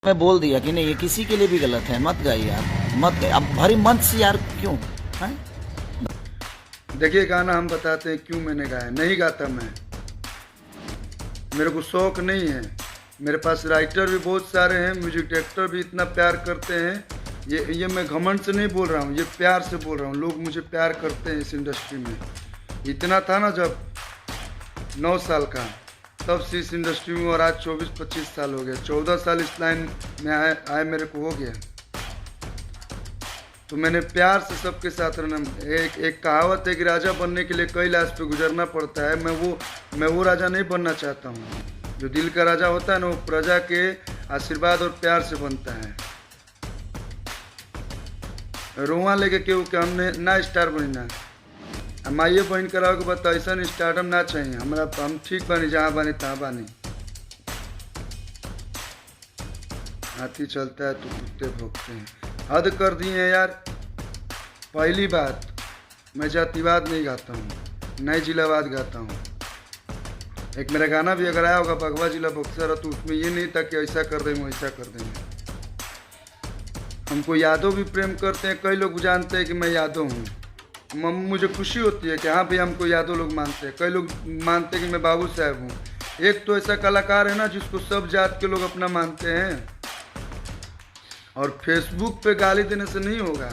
मैं बोल दिया कि नहीं ये किसी के लिए भी गलत है, मत गाइए यार, मत गाइए। अब भरी मंच से यार क्यों है? देखिए गाना हम बताते हैं क्यों मैंने गाया। नहीं गाता मैं, मेरे को शौक नहीं है। मेरे पास राइटर भी बहुत सारे हैं, म्यूजिक डायरेक्टर भी इतना प्यार करते हैं। ये मैं घमंड से नहीं बोल रहा हूँ, ये प्यार से बोल रहा हूँ। लोग मुझे प्यार करते हैं इस इंडस्ट्री में। इतना था ना जब 9 साल का, तब से इस इंडस्ट्री में, और आज 24-25 साल हो गए। 14 साल इस लाइन में आए मेरे को हो गया। तो मैंने प्यार से सबके साथ रहना। एक कहावत है कि राजा बनने के लिए कई लाश पे गुजरना पड़ता है। मैं वो राजा नहीं बनना चाहता हूँ। जो दिल का राजा होता है ना, वो प्रजा के आशीर्वाद और प्यार से बनता है। रोआ लेके केहू के हमने ना स्टार बनी ना, हम आइए बहन कराओ के बता, ऐसा स्टार्टअप ना चाहिए हमारा। हम ठीक बानी, जहाँ बानी तहाँ बानी। हाथी चलता है तो कुत्ते भोंकते हैं। हद कर दिए हैं यार। पहली बात, मैं जातिवाद नहीं गाता हूँ, नए जिलावाद गाता हूँ। एक मेरा गाना भी अगर आया होगा भगवा जिला बक्सर, तो उसमें ये नहीं था कि ऐसा कर देंगे वैसा कर देंगे। हमको यादव भी प्रेम करते हैं, कई लोग जानते हैं कि मैं यादव हूँ। मुझे खुशी होती है कि हाँ भाई हमको यादव लोग मानते हैं। कई लोग मानते हैं कि मैं बाबू साहब हूँ। एक तो ऐसा कलाकार है ना जिसको सब जात के लोग अपना मानते हैं। और फेसबुक पे गाली देने से नहीं होगा।